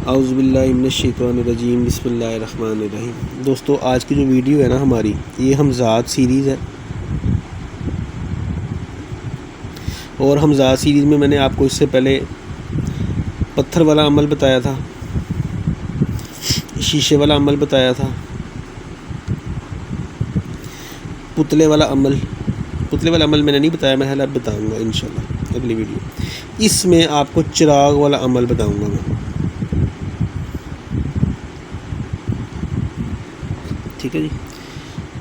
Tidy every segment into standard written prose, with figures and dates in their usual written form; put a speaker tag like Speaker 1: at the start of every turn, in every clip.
Speaker 1: اعوذ باللہ من الشیطان الرجیم، بسم اللہ الرحمن الرحیم۔ دوستو، آج کی جو ویڈیو ہے نا ہماری، یہ حمزات سیریز ہے، اور حمزات سیریز میں نے آپ کو اس سے پہلے پتھر والا عمل بتایا تھا، شیشے والا عمل بتایا تھا، پتلے والا عمل میں نے نہیں بتایا، میں اب بتاؤں گا انشاءاللہ اگلی ویڈیو۔ اس میں آپ کو چراغ والا عمل بتاؤں گا میں، ٹھیک ہے جی۔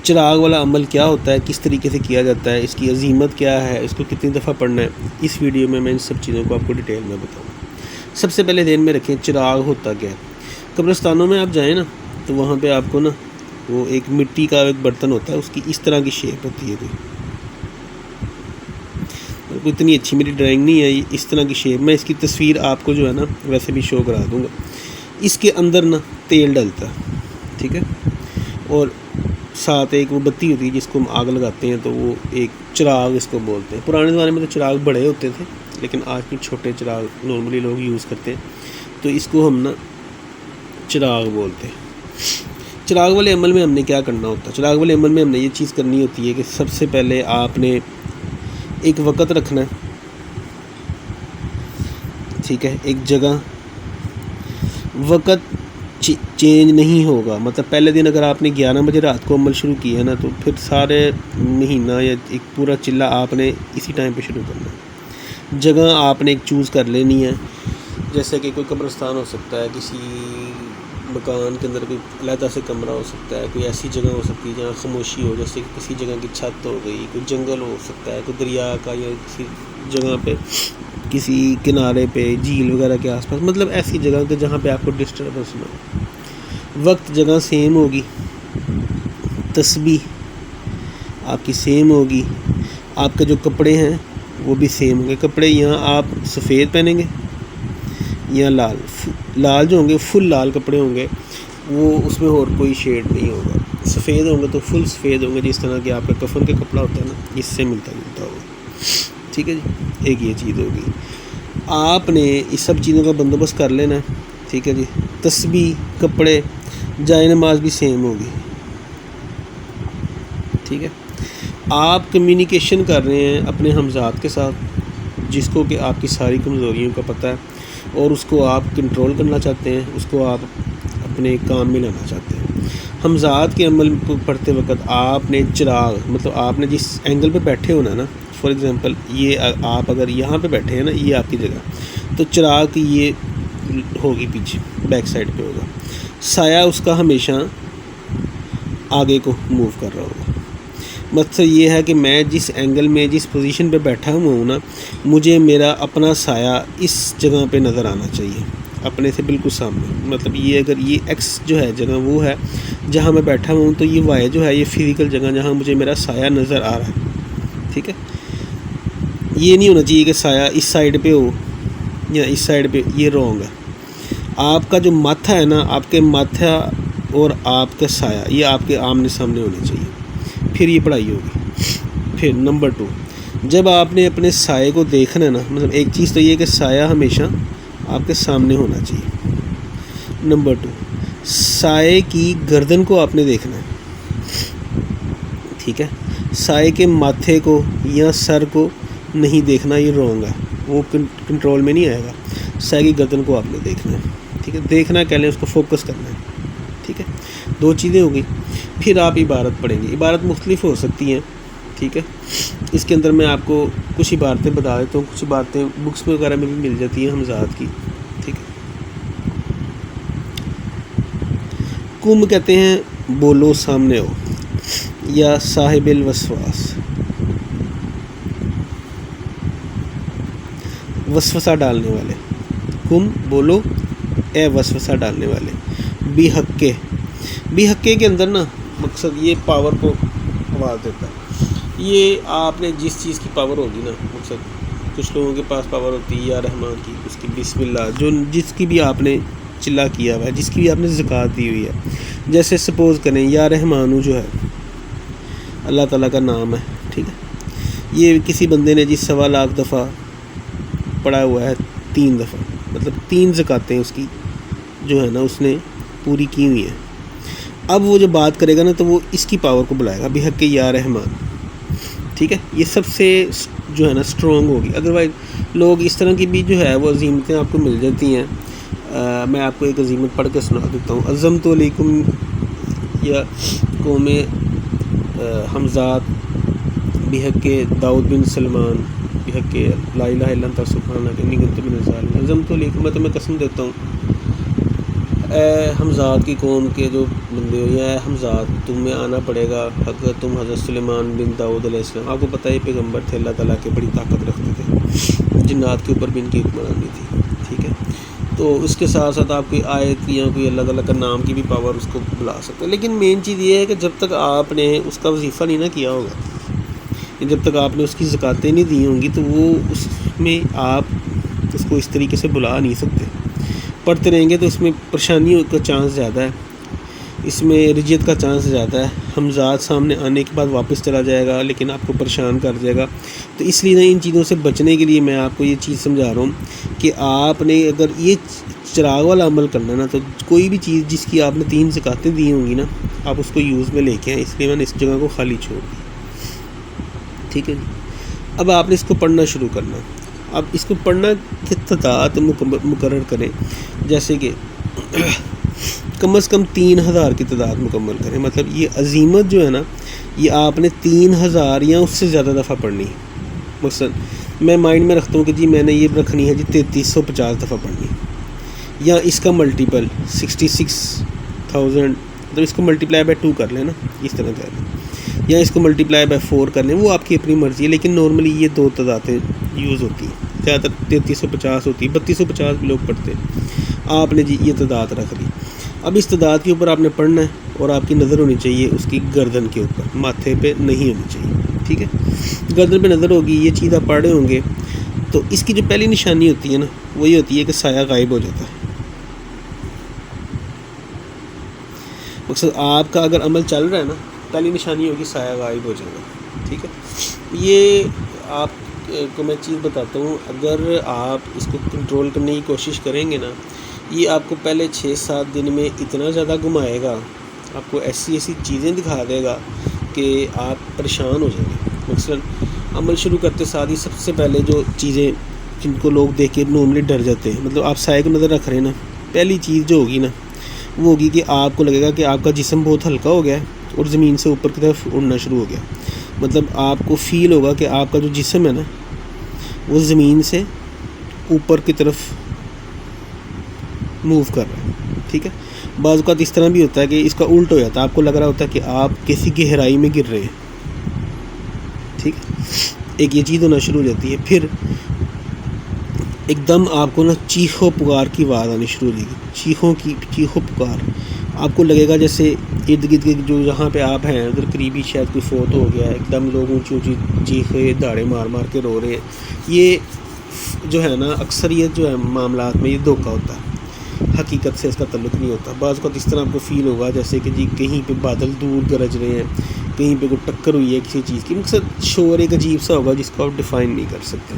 Speaker 1: چراغ والا عمل کیا ہوتا ہے، کس طریقے سے کیا جاتا ہے، اس کی عظیمت کیا ہے، اس کو کتنی دفعہ پڑھنا ہے، اس ویڈیو میں ان سب چیزوں کو آپ کو ڈیٹیل میں بتاؤں گا۔ سب سے پہلے ذہن میں رکھیں چراغ ہوتا کیا ہے۔ قبرستانوں میں آپ جائیں نا تو وہاں پہ آپ کو نا وہ ایک مٹی کا ایک برتن ہوتا ہے، اس کی اس طرح کی شیپ ہوتی ہے، کوئی اتنی اچھی میری ڈرائنگ نہیں ہے، اس طرح کی شیپ، میں اس کی تصویر آپ کو جو ہے نا ویسے بھی شو کرا دوں گا۔ اس کے اندر نا تیل ڈلتا ہے، ٹھیک ہے، اور ساتھ ایک وہ بتی ہوتی ہے جس کو ہم آگ لگاتے ہیں، تو وہ ایک چراغ اس کو بولتے ہیں۔ پرانے زمانے میں تو چراغ بڑے ہوتے تھے، لیکن آج بھی چھوٹے چراغ نارملی لوگ یوز کرتے ہیں، تو اس کو ہم نا چراغ بولتے ہیں۔ چراغ والے عمل میں ہم نے کیا کرنا ہوتا ہے؟ چراغ والے عمل میں ہم نے یہ چیز کرنی ہوتی ہے کہ سب سے پہلے آپ نے ایک وقت رکھنا ہے، ٹھیک ہے، ایک جگہ، وقت چینج نہیں ہوگا، مطلب پہلے دن اگر آپ نے 11 بجے رات کو عمل شروع کیا نا تو پھر سارے مہینہ یا ایک پورا چلہ آپ نے اسی ٹائم پہ شروع کرنا ہے۔ جگہ آپ نے ایک چوز کر لینی ہے، جیسے کہ کوئی قبرستان ہو سکتا ہے، کسی مکان کے اندر کوئی علیحدہ سے کمرہ ہو سکتا ہے، کوئی ایسی جگہ ہو سکتی ہے جہاں خاموشی ہو، جیسے کہ کسی جگہ کی چھت ہو گئی، کوئی جنگل ہو سکتا ہے، کوئی دریا کا، یا کسی جگہ پہ کسی کنارے پہ جھیل وغیرہ کے آس پاس، مطلب ایسی جگہ کہ جہاں پہ آپ کو ڈسٹربنس نہ ہو۔ وقت جگہ سیم ہوگی، تسبیح آپ کی سیم ہوگی، آپ کے جو کپڑے ہیں وہ بھی سیم ہوں گے۔ کپڑے یہاں آپ سفید پہنیں گے یا لال جو ہوں گے، فل لال کپڑے ہوں گے، وہ اس میں اور کوئی شیڈ نہیں ہوگا۔ سفید ہوں گے تو فل سفید ہوں گے، جس طرح کہ آپ کا کفن کا کپڑا ہوتا ہے نا، اس سے ملتا جلتا ہوگا، ٹھیک ہے جی۔ ایک یہ چیز ہوگی، آپ نے اس سب چیزوں کا بندوبست کر لینا ہے، ٹھیک ہے جی۔ تسبیح، کپڑے، جائے نماز بھی سیم ہوگی، ٹھیک ہے۔ آپ کمیونیکیشن کر رہے ہیں اپنے حمزات کے ساتھ، جس کو کہ آپ کی ساری کمزوریوں کا پتہ ہے، اور اس کو آپ کنٹرول کرنا چاہتے ہیں، اس کو آپ اپنے کام میں لانا چاہتے ہیں۔ حمزات کے عمل کو پڑھتے وقت آپ نے چراغ، مطلب آپ نے جس اینگل پہ بیٹھے ہونا نا، فار ایگزامپل یہ آپ اگر یہاں پہ بیٹھے ہیں نا، یہ آپ کی جگہ، تو چراغ کی یہ ہوگی پیچھے، بیک سائڈ پہ ہوگا، سایہ اس کا ہمیشہ آگے کو موو کر رہا ہوگا۔ مقصد یہ ہے کہ میں جس اینگل میں، جس پوزیشن پہ بیٹھا ہوا ہوں نا، مجھے میرا اپنا سایہ اس جگہ پہ نظر آنا چاہیے، اپنے سے بالکل سامنے۔ مطلب یہ اگر یہ ایکس جو ہے جگہ وہ ہے جہاں میں بیٹھا ہوں، تو یہ وائی جو ہے یہ فزیکل جگہ جہاں مجھے میرا سایہ نظر آ رہا ہے، ٹھیک ہے۔ یہ نہیں ہونا چاہیے کہ سایہ اس سائڈ پہ ہو یا اس سائڈ پہ، یہ رونگ ہے۔ آپ کا جو ماتھا ہے نا، آپ کے ماتھا اور آپ کا سایہ یہ آپ کے آمنے سامنے ہونے چاہیے، پھر یہ پڑھائی ہوگی۔ پھر نمبر 2، جب آپ نے اپنے سائے کو دیکھنا ہے نا، مطلب ایک چیز تو یہ ہے کہ سایہ ہمیشہ آپ کے سامنے ہونا چاہیے۔ نمبر 2، سائے کی گردن کو آپ نے دیکھنا ہے، ٹھیک ہے۔ سائے کے ماتھے کو یا سر کو نہیں دیکھنا، یہ رونگ ہے، وہ کنٹرول میں نہیں آئے گا۔ سائے کی گردن کو آپ نے دیکھنا ہے، ٹھیک ہے، دیکھنا کہہ لیں، اس کو فوکس کرنا ہے، ٹھیک ہے۔ 2 چیزیں ہو گئی۔ پھر آپ عبارت پڑھیں گے، عبارت مختلف ہو سکتی ہیں، ٹھیک ہے۔ اس کے اندر میں آپ کو کچھ عبارتیں بتا دیتا ہوں، کچھ عبارتیں بکس وغیرہ میں بھی مل جاتی ہیں حمزات کی، ٹھیک ہے۔ کم کہتے ہیں بولو سامنے ہو، یا صاحب الوسواس، وسوسہ ڈالنے والے، کم بولو اے وسوسہ ڈالنے والے۔ بی حقے کے اندر نا مقصد یہ پاور کو آواز دیتا ہے، یہ آپ نے جس چیز کی پاور ہوگی نا، مقصد کچھ لوگوں کے پاس پاور ہوتی ہے یا رحمان کی، اس کی بسم اللہ، جو جس کی بھی آپ نے چلہ کیا ہوا ہے، جس کی بھی آپ نے زکوٰۃ دی ہوئی ہے، جیسے سپوز کریں یا رحمانو جو ہے اللہ تعالیٰ کا نام ہے، ٹھیک ہے، یہ کسی بندے نے جس 1.25 لاکھ دفعہ پڑھا ہوا ہے 3 دفعہ، مطلب 3 زکاتیں اس کی جو ہے نا اس نے پوری کی ہوئی ہے. اب وہ جب بات کرے گا نا تو وہ اس کی پاور کو بلائے گا بحق یا رحمان. ٹھیک ہے, یہ سب سے جو ہے نا اسٹرانگ ہوگی. ادروائز لوگ اس طرح کی بھی جو ہے وہ عظیمتیں آپ کو مل جاتی ہیں. میں آپ کو ایک عظیمت پڑھ کے سنا دیتا ہوں. عظمت علیکم یا قوم حمزات بحق داؤد بن سلمان بحق لا الہ الا انت سبحانک انی کنت من الظالمین. عظمت علیکم, میں تمہیں قسم دیتا ہوں اے حمزات کی قوم کے جو بندے ہو, یا اے حمزات تمہیں آنا پڑے گا اگر تم حضرت سلیمان بن داؤد علیہ السلام, آپ کو پتہ ہے پیغمبر تھے اللہ تعالیٰ کے, بڑی طاقت رکھتے تھے, جنات کے اوپر بھی ان کی حکمرانی تھی. ٹھیک ہے, تو اس کے ساتھ ساتھ آپ کوئی آیت یا کوئی اللہ تعالیٰ کا نام کی بھی پاور اس کو بلا سکتے ہیں. لیکن مین چیز یہ ہے کہ جب تک آپ نے اس کا وظیفہ نہیں نہ کیا ہوگا, جب تک آپ نے اس کی زکاتیں نہیں دی ہوں گی, تو وہ اس میں آپ اس کو اس طریقے سے بلا نہیں سکتے. پڑھتے رہیں گے تو اس میں پریشانی کا چانس زیادہ ہے, اس میں رجت کا چانس زیادہ ہے. حمزات سامنے آنے کے بعد واپس چلا جائے گا لیکن آپ کو پریشان کر جائے گا. تو اس لیے نا ان چیزوں سے بچنے کے لیے میں آپ کو یہ چیز سمجھا رہا ہوں کہ آپ نے اگر یہ چراغ والا عمل کرنا ہے نا, تو کوئی بھی چیز جس کی آپ نے 3 زکاتیں دی ہوں گی نا, آپ اس کو یوز میں لے کے آئیں. اس لیے میں نے اس جگہ کو خالی چھوڑ دی. ٹھیک ہے جی, اب آپ نے اس کو پڑھنا شروع کرنا. اب اس کو پڑھنا کی تعداد مقرر کریں, جیسے کہ کم از کم 3000 کی تعداد مکمل کریں. مطلب یہ عظیمت جو ہے نا, یہ آپ نے 3000 یا اس سے زیادہ دفعہ پڑھنی. مثلا میں مائنڈ میں رکھتا ہوں کہ جی میں نے یہ رکھنی ہے جی 3350 دفعہ پڑھنی, یا اس کا ملٹیپل 66,000, مطلب اس کو ملٹیپلائی بائی 2 کر لیں نا, اس طرح کر لیں, یا اس کو ملٹیپلائی بائی 4 کر لیں, وہ آپ کی اپنی مرضی ہے. لیکن نارملی یہ 2 تعدادیں یوز ہوتی ہیں, زیادہ تر 3350 ہوتی ہے, 3250 بھی لوگ پڑھتے ہیں. آپ نے جی یہ تعداد رکھ لی. اب اس تعداد کے اوپر آپ نے پڑھنا ہے, اور آپ کی نظر ہونی چاہیے اس کی گردن کے اوپر, ماتھے پہ نہیں ہونی چاہیے. ٹھیک ہے, گردن پہ نظر ہوگی, یہ چیز آپ پڑھ رہے ہوں گے, تو اس کی جو پہلی نشانی ہوتی ہے نا, وہ یہ ہوتی ہے کہ سایہ غائب ہو جاتا ہے. مقصد آپ کا اگر عمل چل رہا ہے نا, پہلی نشانی ہوگی سایہ غائب ہو جائے گا. ٹھیک ہے, یہ آپ کو میں چیز بتاتا ہوں, اگر آپ اس کو کنٹرول کرنے کی کوشش کریں گے نا, یہ آپ کو پہلے 6-7 دن میں اتنا زیادہ گھمائے گا, آپ کو ایسی چیزیں دکھا دے گا کہ آپ پریشان ہو جائیں گے. مثلاً عمل شروع کرتے ساتھ ہی سب سے پہلے جو چیزیں جن کو لوگ دیکھ کے نارملی ڈر جاتے ہیں, مطلب آپ سائے کو نظر رکھ رہے ہیں نا, پہلی چیز جو ہوگی نا وہ ہوگی کہ آپ کو لگے گا کہ آپ کا جسم بہت ہلکا ہو گیا ہے اور زمین سے اوپر کی طرف اڑنا شروع ہو گیا. مطلب آپ کو فیل ہوگا کہ آپ کا جو جسم ہے نا وہ زمین سے اوپر کی طرف موو کر رہا ہے. ٹھیک ہے, بعض اوقات اس طرح بھی ہوتا ہے کہ اس کا الٹ ہو جاتا ہے, آپ کو لگ رہا ہوتا ہے کہ آپ کسی گہرائی میں گر رہے ہیں. ٹھیک ہے, ایک یہ چیز ہونا شروع ہو جاتی ہے. پھر ایک دم آپ کو نا چیخو پکار کی آواز آنی شروع ہو جائے گی, چیخو پکار. آپ کو لگے گا جیسے ارد گرد کے جو جہاں پہ آپ ہیں ادھر قریبی شاید کوئی فوت ہو گیا ہے, ایک دم لوگ اونچی اونچی چیخے داڑے مار مار کے رو رہے ہیں. یہ جو ہے نا اکثریت جو ہے معاملات میں یہ دھوکہ ہوتا ہے, حقیقت سے اس کا تعلق نہیں ہوتا. بعض اوقات اس طرح آپ کو فیل ہوگا جیسے کہ جی کہیں پہ بادل دور گرج رہے ہیں, کہیں پہ کوئی ٹکر ہوئی ہے کسی چیز کی. مقصد شور ایک عجیب سا ہوگا جس کو آپ ڈیفائن نہیں کر سکتے.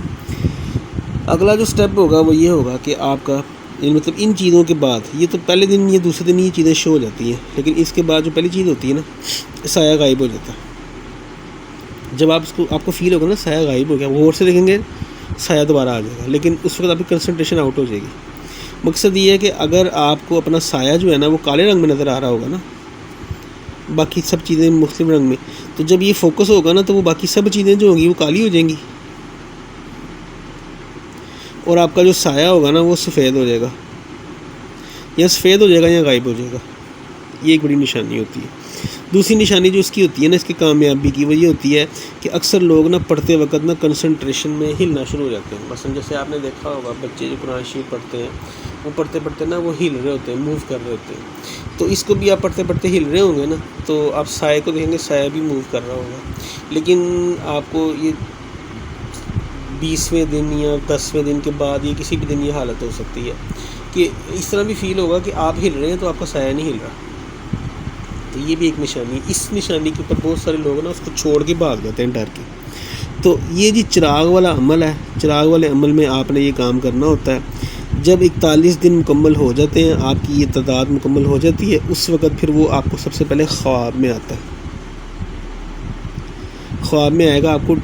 Speaker 1: اگلا جو سٹیپ ہوگا وہ یہ ہوگا کہ آپ کا مطلب ان چیزوں کے بعد, یہ تو پہلے دن یا دوسرے دن یہ چیزیں شو ہو جاتی ہیں, لیکن اس کے بعد جو پہلی چیز ہوتی ہے نا, سایہ غائب ہو جاتا ہے. جب آپ کو فیل ہوگا نا سایہ غائب ہو گیا, غور سے دیکھیں گے سایہ دوبارہ آ جائے گا, لیکن اس وقت آپ کی کنسنٹریشن آؤٹ ہو جائے گی. مقصد یہ ہے کہ اگر آپ کو اپنا سایہ جو ہے نا وہ کالے رنگ میں نظر آ رہا ہوگا نا, باقی سب چیزیں مختلف رنگ میں, تو جب یہ فوکس ہوگا نا تو وہ باقی سب چیزیں جو ہوں گی وہ کالی ہو جائیں گی, اور آپ کا جو سایہ ہوگا نا وہ سفید ہو جائے گا, یا سفید ہو جائے گا یا غائب ہو جائے گا. یہ ایک بڑی نشانی ہوتی ہے. دوسری نشانی جو اس کی ہوتی ہے نا, اس کی کامیابی کی, وہ یہ ہوتی ہے کہ اکثر لوگ نا پڑھتے وقت نا کنسنٹریشن میں ہلنا شروع ہو جاتے ہیں. مثلا جیسے آپ نے دیکھا ہوگا بچے جو قرآن شریف پڑھتے ہیں وہ پڑھتے پڑھتے نا وہ ہل رہے ہوتے ہیں, موو کر رہے ہوتے ہیں. تو اس کو بھی آپ پڑھتے پڑھتے ہل رہے ہوں گے نا, تو آپ سائے کو دیکھیں گے سایہ بھی موو کر رہا ہوگا. لیکن آپ کو یہ 20ویں دن یا 10ویں دن کے بعد یہ کسی بھی دن یہ حالت ہو سکتی ہے کہ اس طرح بھی فیل ہوگا کہ آپ ہل رہے ہیں تو آپ کا سایہ نہیں ہل رہا. تو یہ بھی ایک نشانی. اس نشانی کے اوپر بہت سارے لوگ نا اس کو چھوڑ کے بھاگ جاتے ہیں ڈر کے. تو یہ جی چراغ والا عمل ہے. چراغ والے عمل میں آپ نے یہ کام کرنا ہوتا ہے. جب 41 دن مکمل ہو جاتے ہیں، آپ کی یہ تعداد مکمل ہو جاتی ہے، اس وقت پھر وہ آپ کو سب سے پہلے خواب میں آتا ہے۔ خواب میں آئے گا، آپ کو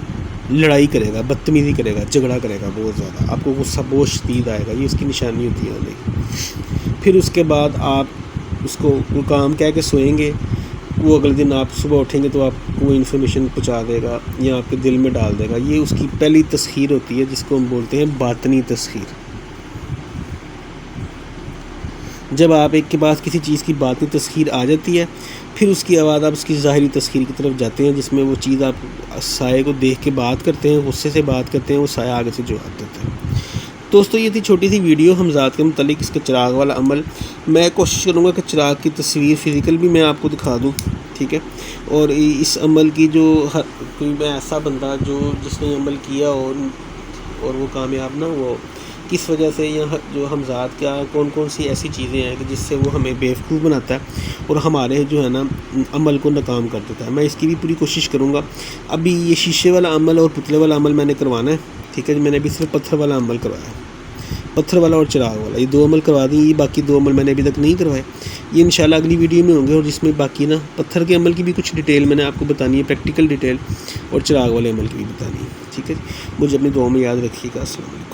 Speaker 1: لڑائی کرے گا، بدتمیزی کرے گا، جھگڑا کرے گا بہت زیادہ، آپ کو غصہ بہت شدید آئے گا، یہ اس کی نشانی ہوتی ہے آنے کی۔ پھر اس کے بعد آپ اس کو وہ کام کہہ کے سوئیں گے، وہ اگلے دن آپ صبح اٹھیں گے تو آپ کو وہ انفارمیشن پہنچا دے گا یا آپ کے دل میں ڈال دے گا۔ یہ اس کی پہلی تسخیر ہوتی ہے، جس کو ہم بولتے ہیں باطنی تسخیر۔ جب آپ ایک کے بعد کسی چیز کی باطنی تسخیر آ جاتی ہے، پھر اس کے بعد آپ اس کی ظاہری تسخیر کی طرف جاتے ہیں، جس میں وہ چیز آپ سائے کو دیکھ کے بات کرتے ہیں، غصے سے بات کرتے ہیں، وہ سایہ آگے سے جواب دیتا ہے۔ دوستو یہ تھی چھوٹی سی ویڈیو حمزات کے متعلق، اس کے چراغ والا عمل۔ میں کوشش کروں گا کہ چراغ کی تصویر فزیکل بھی میں آپ کو دکھا دوں، ٹھیک ہے، اور اس عمل کی جو کوئی میں ایسا بندہ جس نے عمل کیا اور وہ کامیاب نہ ہوا، کس وجہ سے، یا جو حمزات کیا کون کون سی ایسی چیزیں ہیں کہ جس سے وہ ہمیں بیوقوف بناتا ہے اور ہمارے جو ہے نا عمل کو ناکام کر دیتا ہے، میں اس کی بھی پوری کوشش کروں گا۔ ابھی یہ شیشے والا عمل اور پتلے والا عمل میں نے کروانا ہے، ٹھیک ہے، میں نے ابھی صرف پتھر والا عمل کروایا ہے، پتھر والا اور چراغ والا، یہ 2 عمل کروا دیں، یہ باقی 2 عمل میں نے ابھی تک نہیں کروائے، یہ انشاءاللہ اگلی ویڈیو میں ہوں گے، اور جس میں باقی نا پتھر کے عمل کی بھی کچھ ڈیٹیل میں نے آپ کو بتانی ہے، پریکٹیکل ڈیٹیل، اور چراغ والے عمل کی بھی بتانی ہے، ٹھیک ہے۔ مجھے اپنی دعاؤں میں یاد رکھیے گا۔ السلام علیکم۔